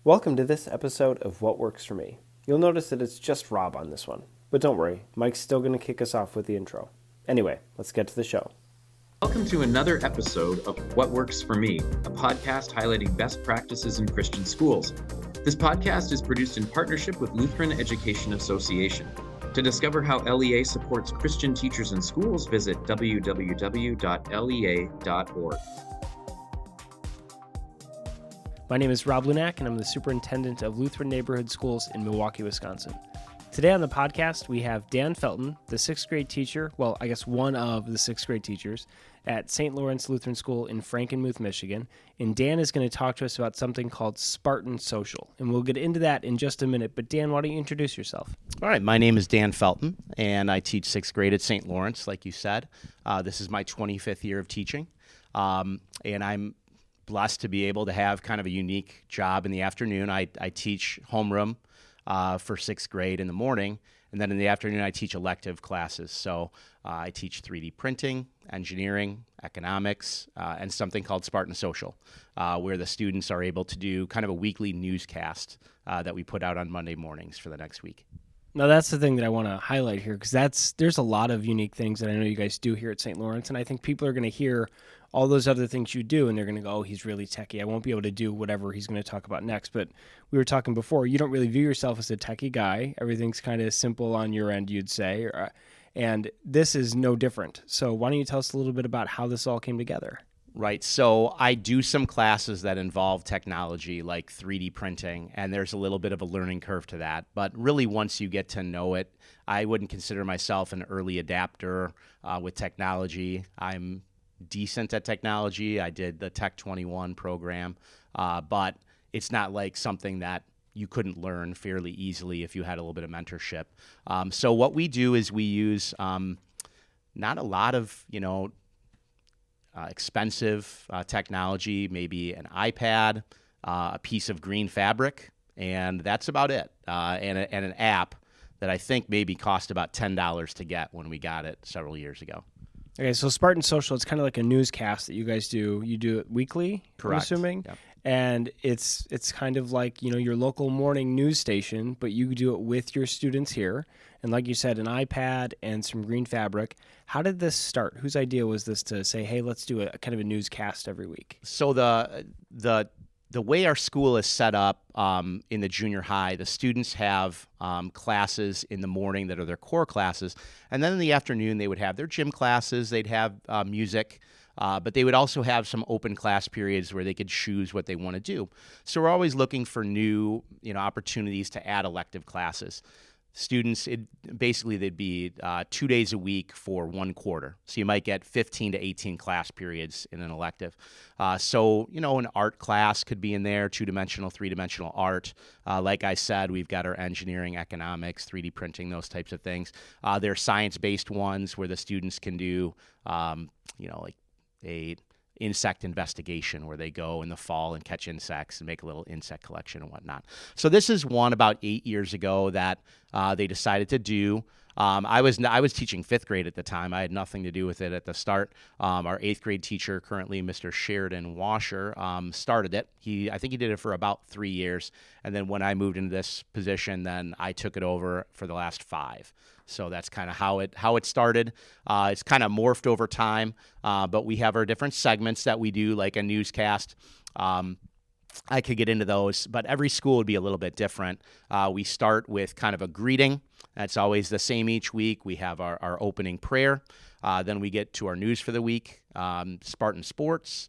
Welcome to this episode of What Works For Me. You'll notice that it's just Rob on this one. But don't worry, Mike's still going to kick us off with the intro. Anyway, let's get to the show. Welcome to another episode of What Works For Me, a podcast highlighting best practices in Christian schools. This podcast is produced in partnership with Lutheran Education Association. To discover how LEA supports Christian teachers in schools, visit www.lea.org. My name is Rob Lunak, and I'm the superintendent of Lutheran Neighborhood Schools in Milwaukee, Wisconsin. Today on the podcast, we have Dan Felten, the sixth grade teacher, one of the sixth grade teachers at St. Lawrence Lutheran School in Frankenmuth, Michigan. And Dan is going to talk to us about something called Spartan Social. And we'll get into that in just a minute. But Dan, why don't you introduce yourself? All right, my name is Dan Felten, and I teach sixth grade at St. Lawrence, like you said. This is my 25th year of teaching, and I'm blessed to be able to have kind of a unique job in the afternoon. I teach homeroom for sixth grade in the morning, and then in the afternoon I teach elective classes. So I teach 3D printing, engineering, economics, and something called Spartan Social, where the students are able to do kind of a weekly newscast that we put out on Monday mornings for the next week. Now, that's the thing that I want to highlight here, because there's a lot of unique things that I know you guys do here at St. Lawrence, and I think people are going to hear all those other things you do, and they're going to go, oh, he's really techie. I won't be able to do whatever he's going to talk about next. But we were talking before, you don't really view yourself as a techie guy. Everything's kind of simple on your end, you'd say, and this is no different. So why don't you tell us a little bit about how this all came together? Right. So I do some classes that involve technology like 3D printing, and there's a little bit of a learning curve to that. But really, once you get to know it, I wouldn't consider myself an early adapter with technology. I'm decent at technology. I did the Tech 21 program, but it's not like something that you couldn't learn fairly easily if you had a little bit of mentorship. So what we do is we use not a lot of, expensive technology, maybe an iPad, a piece of green fabric, and that's about it. And an app that I think maybe cost about $10 to get when we got it several years ago. Okay, so Spartan Social, it's kind of like a newscast that you guys do. You do it weekly, Correct. I'm assuming? Yep. And it's kind of like, your local morning news station, but you do it with your students here. And like you said, an iPad and some green fabric. How did this start? Whose idea was this to say, hey, let's do a kind of a newscast every week? So the way our school is set up in the junior high, the students have classes in the morning that are their core classes. And then in the afternoon, they would have their gym classes. They'd have music. But they would also have some open class periods where they could choose what they want to do. So we're always looking for new, opportunities to add elective classes. Students, they'd be 2 days a week for 1 quarter. So you might get 15 to 18 class periods in an elective. So an art class could be in there, 2-dimensional, 3-dimensional art. Like I said, we've got our engineering, economics, 3D printing, those types of things. There are science-based ones where the students can do, like a insect investigation where they go in the fall and catch insects and make a little insect collection and whatnot. So this is one about 8 years ago that they decided to do. I was teaching 5th grade at the time. I had nothing to do with it at the start. Our 8th grade teacher, currently Mr. Sheridan Washer, started it. I think he did it for about 3 years. And then when I moved into this position, then I took it over for the last 5. So that's kind of how it started. It's kind of morphed over time, but we have our different segments that we do, like a newscast. I could get into those, but every school would be a little bit different. We start with kind of a greeting. That's always the same each week. We have our opening prayer. Then we get to our news for the week, Spartan Sports,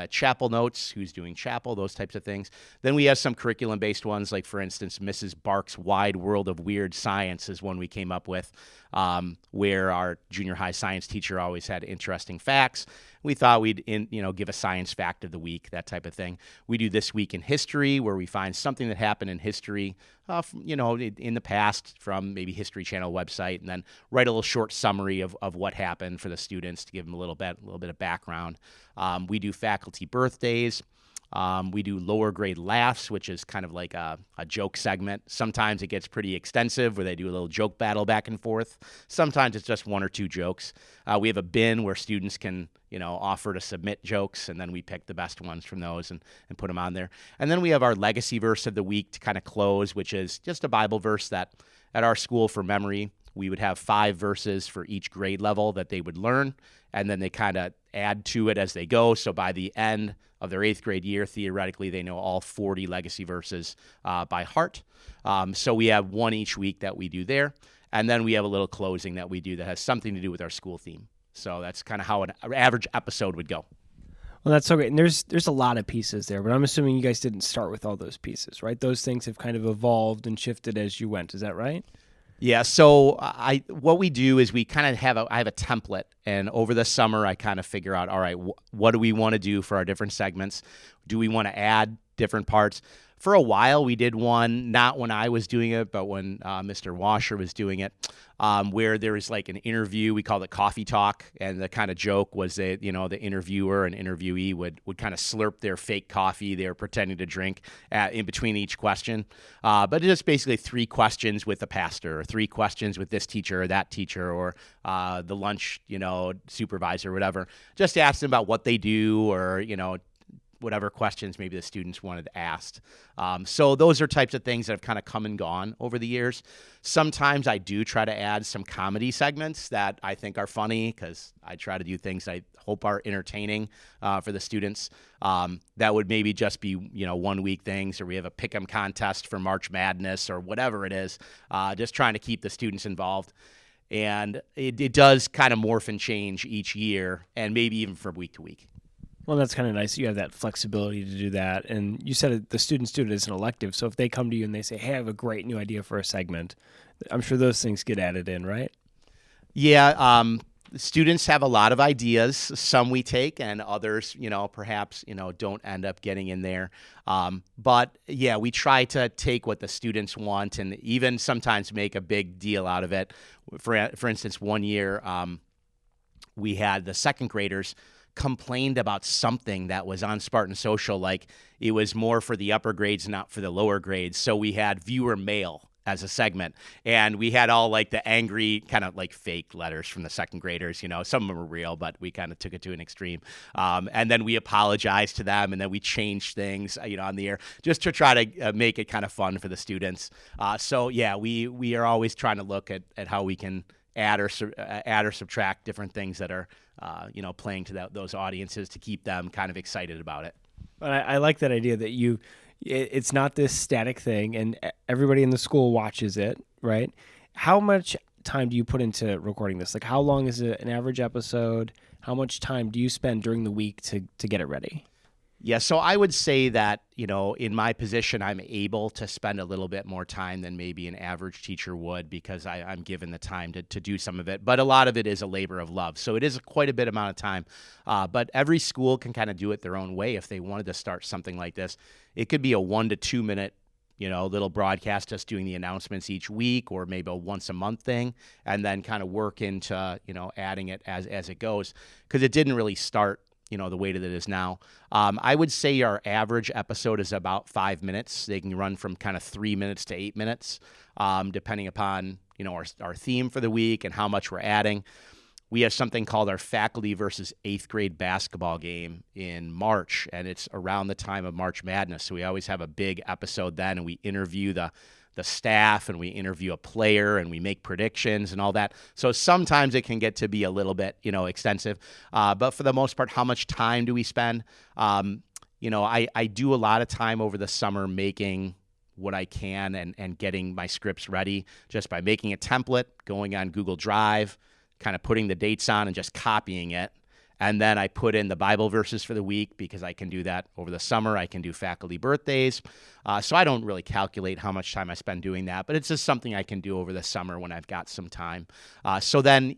chapel notes, who's doing chapel, those types of things. Then we have some curriculum-based ones, like, for instance, Mrs. Bark's Wide World of Weird Science is one we came up with, where our junior high science teacher always had interesting facts. We thought we'd give a science fact of the week, that type of thing. We do This Week in History, where we find something that happened in history, in the past from maybe History Channel website, and then write a little short summary of what happened for the students to give them a little bit of background. We do faculty birthdays. We do lower grade laughs, which is kind of like a joke segment. Sometimes it gets pretty extensive where they do a little joke battle back and forth. Sometimes it's just one or two jokes. We have a bin where students can, offer to submit jokes, and then we pick the best ones from those and put them on there. And then we have our legacy verse of the week to kind of close, which is just a Bible verse that at our school for memory, we would have 5 verses for each grade level that they would learn, and then they kind of add to it as they go. So by the end of their 8th grade year, theoretically, they know all 40 legacy verses by heart. So we have one each week that we do there, and then we have a little closing that we do that has something to do with our school theme. So that's kind of how an average episode would go. Well, that's so great. And there's a lot of pieces there, but I'm assuming you guys didn't start with all those pieces, right? Those things have kind of evolved and shifted as you went. Is that right? Yeah, so what we do is we kind of I have a template, and over the summer I kind of figure out, all right, what do we want to do for our different segments? Do we want to add different parts? For a while, we did one, not when I was doing it, but when Mr. Washer was doing it, where there was like an interview. We called it Coffee Talk, and the kind of joke was that, the interviewer and interviewee would kind of slurp their fake coffee they were pretending to drink in between each question. But it's just basically 3 questions with the pastor, or 3 questions with this teacher or that teacher, or the lunch, supervisor or whatever. Just ask them about what they do, or, whatever questions maybe the students wanted asked. So those are types of things that have kind of come and gone over the years. Sometimes I do try to add some comedy segments that I think are funny, because I try to do things I hope are entertaining for the students. That would maybe just be, 1 week things, or we have a pick'em contest for March Madness or whatever it is, just trying to keep the students involved. And it does kind of morph and change each year, and maybe even from week to week. Well, that's kind of nice. You have that flexibility to do that. And you said the students do it as an elective. So if they come to you and they say, hey, I have a great new idea for a segment, I'm sure those things get added in, right? Yeah. Students have a lot of ideas. Some we take, and others, perhaps, don't end up getting in there. But yeah, we try to take what the students want and even sometimes make a big deal out of it. For instance, one year we had the 2nd graders complained about something that was on Spartan Social, like it was more for the upper grades, not for the lower grades. So we had viewer mail as a segment, and we had all like the angry kind of like fake letters from the 2nd graders. Some of them were real, but we kind of took it to an extreme. And then we apologized to them, and then we changed things, on the air just to try to make it kind of fun for the students. So yeah, we are always trying to look at how we can add or subtract different things that are playing to those audiences to keep them kind of excited about it. But I like that idea that it's not this static thing, and everybody in the school watches it, right? How much time do you put into recording this? Like, how long is an average episode? How much time do you spend during the week to get it ready? Yeah, so I would say that, in my position, I'm able to spend a little bit more time than maybe an average teacher would, because I'm given the time to do some of it. But a lot of it is a labor of love. So it is quite a bit amount of time. But every school can kind of do it their own way if they wanted to start something like this. It could be a 1 to 2 minute, little broadcast just doing the announcements each week, or maybe a once a month thing, and then kind of work into, adding it as it goes, because it didn't really start the way that it is now. I would say our average episode is about 5 minutes. They can run from kind of 3 minutes to 8 minutes, depending upon, our theme for the week and how much we're adding. We have something called our faculty versus 8th grade basketball game in March, and it's around the time of March Madness. So we always have a big episode then, and we interview the staff, and we interview a player, and we make predictions and all that. So sometimes it can get to be a little bit, extensive. But for the most part, how much time do we spend? I do a lot of time over the summer making what I can and getting my scripts ready just by making a template, going on Google Drive, kind of putting the dates on and just copying it. And then I put in the Bible verses for the week, because I can do that over the summer. I can do faculty birthdays. So I don't really calculate how much time I spend doing that, but it's just something I can do over the summer when I've got some time. So then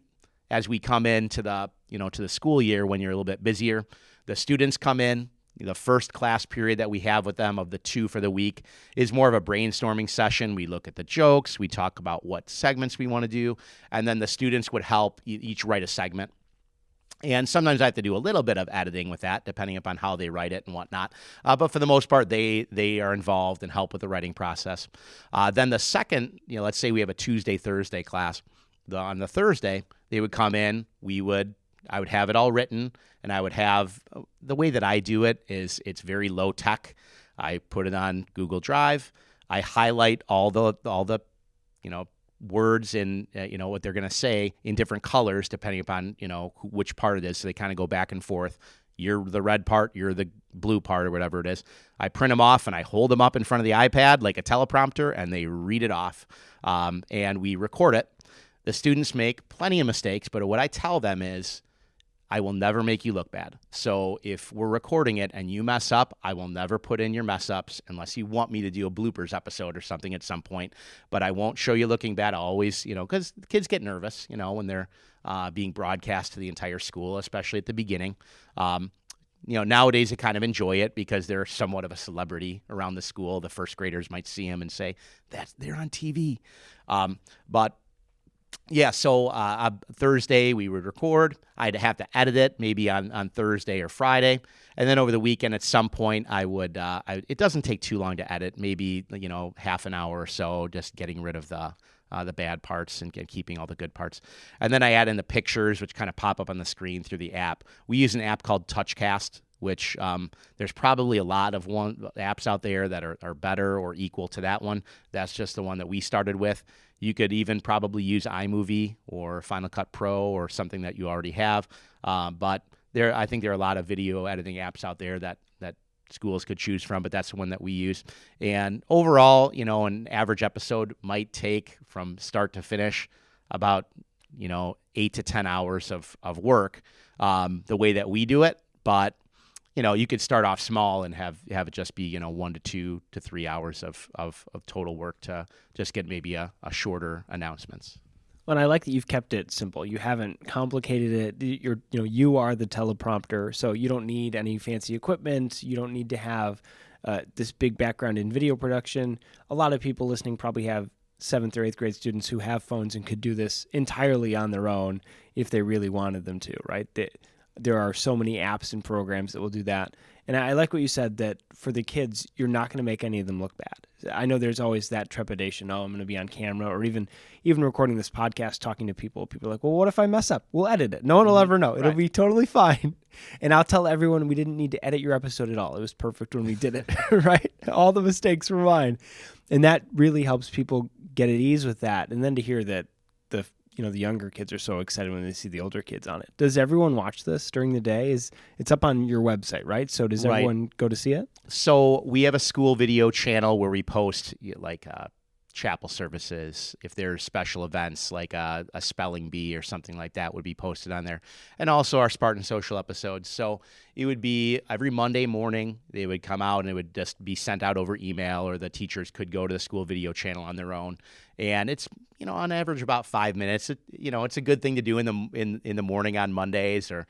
as we come into the school year, when you're a little bit busier, the students come in. The first class period that we have with them of the 2 for the week is more of a brainstorming session. We look at the jokes. We talk about what segments we want to do. And then the students would help each write a segment. And sometimes I have to do a little bit of editing with that, depending upon how they write it and whatnot. But for the most part, they are involved and help with the writing process. Then the second, let's say we have a Tuesday, Thursday class. On the Thursday, they would come in. I would have it all written, and I would have the way that I do it is it's very low tech. I put it on Google Drive. I highlight all the words and what they're going to say in different colors depending upon which part it is, so they kind of go back and forth. You're the red part, you're the blue part, or whatever it is. I print them off and I hold them up in front of the iPad like a teleprompter, and they read it off, and we record it. The students make plenty of mistakes, but what I tell them is, I will never make you look bad. So if we're recording it and you mess up, I will never put in your mess ups unless you want me to do a bloopers episode or something at some point. But I won't show you looking bad. I'll always, because kids get nervous, when they're being broadcast to the entire school, especially at the beginning. Nowadays they kind of enjoy it because they're somewhat of a celebrity around the school. The first graders might see them and say, they're on TV. So Thursday we would record. I'd have to edit it maybe on Thursday or Friday. And then over the weekend at some point I would, it doesn't take too long to edit, maybe, half an hour or so, just getting rid of the bad parts and keeping all the good parts. And then I add in the pictures, which kind of pop up on the screen through the app. We use an app called TouchCast, which there's probably a lot of apps out there that are better or equal to that one. That's just the one that we started with. You could even probably use iMovie or Final Cut Pro or something that you already have. But I think there are a lot of video editing apps out there that schools could choose from, but that's the one that we use. And overall, an average episode might take from start to finish about, 8 to 10 hours of work, the way that we do it. But you could start off small and have it just be, 1 to 2 to 3 hours of total work to just get maybe a shorter announcements. Well, and I like that you've kept it simple. You haven't complicated it. You are the teleprompter, so you don't need any fancy equipment. You don't need to have this big background in video production. A lot of people listening probably have 7th or 8th grade students who have phones and could do this entirely on their own if they really wanted them to, right? There are so many apps and programs that will do that. And I like what you said, that for the kids, you're not going to make any of them look bad. I know there's always that trepidation. I'm going to be on camera, or even recording this podcast, talking to people. People are like, well, what if I mess up? We'll edit it. No one will ever know. It'll be totally fine. And I'll tell everyone we didn't need to edit your episode at all. It was perfect when we did it, right? All the mistakes were mine. And that really helps people get at ease with that. And then to hear that the younger kids are so excited when they see the older kids on it. Does everyone watch this during the day? It's up on your website, right? So does everyone go to see it? So we have a school video channel where we post chapel services. If there's special events like a spelling bee or something like that would be posted on there. And also our Spartan Social episodes. So it would be every Monday morning, they would come out and it would just be sent out over email, or the teachers could go to the school video channel on their own. And it's, on average about 5 minutes. It's a good thing to do in the morning on Mondays, or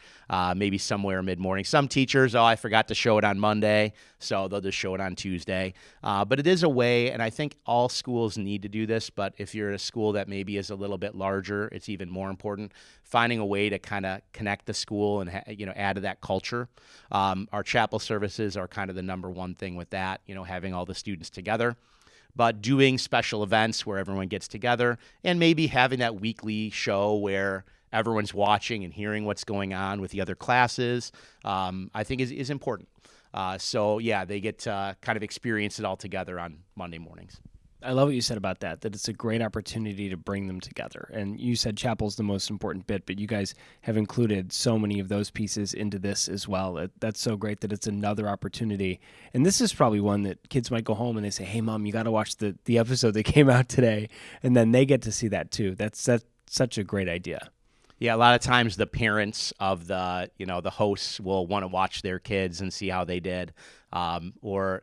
maybe somewhere mid-morning. Some teachers, I forgot to show it on Monday, so they'll just show it on Tuesday. But it is a way, and I think all schools need to do this, but if you're at a school that maybe is a little bit larger, it's even more important, finding a way to kind of connect the school and add to that culture. Our chapel services are kind of the number one thing with that, having all the students together. But doing special events where everyone gets together, and maybe having that weekly show where everyone's watching and hearing what's going on with the other classes, I think is important. They get to kind of experience it all together on Monday mornings. I love what you said about that it's a great opportunity to bring them together. And you said chapel's the most important bit, but you guys have included so many of those pieces into this as well. That's so great that it's another opportunity. And this is probably one that kids might go home and they say, hey, Mom, you got to watch the episode that came out today. And then they get to see that too. That's such a great idea. Yeah, a lot of times the parents of the hosts will want to watch their kids and see how they did. Or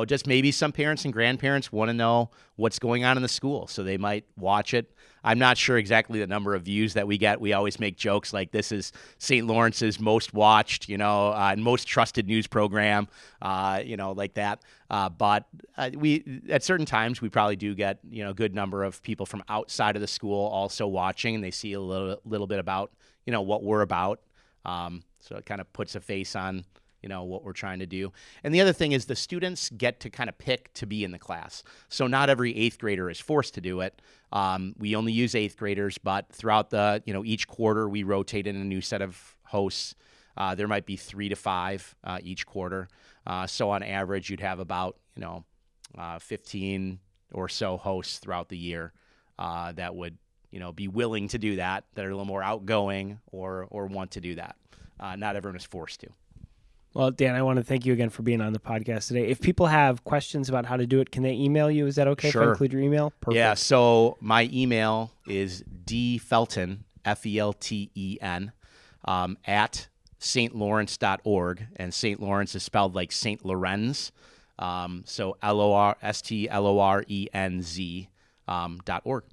just maybe some parents and grandparents want to know what's going on in the school, so they might watch it. I'm not sure exactly the number of views that we get. We always make jokes like this is St. Lawrence's most watched, and most trusted news program, like that. But we at certain times we probably do get a good number of people from outside of the school also watching, and they see a little bit about what we're about. So it kind of puts a face on, what we're trying to do. And the other thing is the students get to kind of pick to be in the class. So not every 8th grader is forced to do it. We only use 8th graders, but throughout the, each quarter, we rotate in a new set of hosts. There might be 3 to 5 each quarter. So on average, you'd have about, 15 or so hosts throughout the year that would, be willing to do that are a little more outgoing or want to do that. Not everyone is forced to. Well, Dan, I want to thank you again for being on the podcast today. If people have questions about how to do it, can they email you? Is that okay if I include your email? Perfect. Yeah, so my email is dfelten, F-E-L-T-E-N, at stlawrence.org, and St. Lawrence is spelled like St. Lorenz, so STLORENZ.org.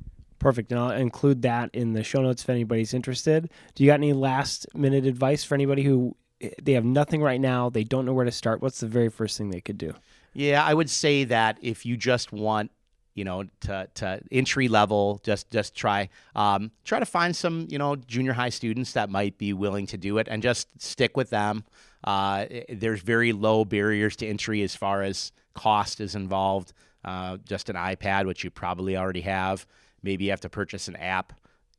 Perfect, and I'll include that in the show notes if anybody's interested. Do you got any last-minute advice for anybody who they have nothing right now, they don't know where to start? What's the very first thing they could do? Yeah, I would say that if you just want, to entry level, just try to find some, junior high students that might be willing to do it and just stick with them. There's very low barriers to entry as far as cost is involved. Just an iPad, which you probably already have. Maybe you have to purchase an app,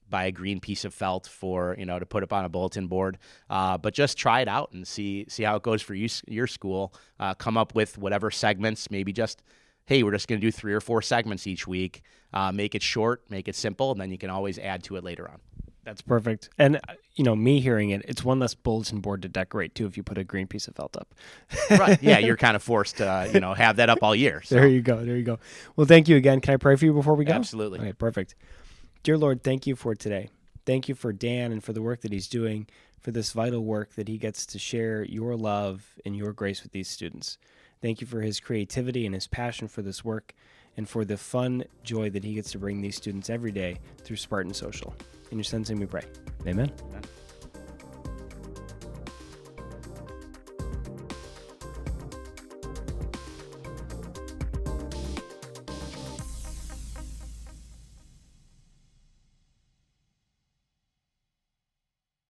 buy a green piece of felt for, to put up on a bulletin board. But just try it out and see how it goes for your school. Come up with whatever segments, maybe just, hey, we're just going to do 3 or 4 segments each week. Make it short, make it simple, and then you can always add to it later on. That's perfect. And, me hearing it, it's one less bulletin board to decorate, too, if you put a green piece of felt up. Right. Yeah, you're kind of forced to, have that up all year. So. There you go. Well, thank you again. Can I pray for you before we go? Absolutely. Okay, perfect. Dear Lord, thank you for today. Thank you for Dan and for the work that he's doing, for this vital work that he gets to share your love and your grace with these students. Thank you for his creativity and his passion for this work and for the fun joy that he gets to bring these students every day through Spartan Social. In your son's name we pray. Amen. Amen.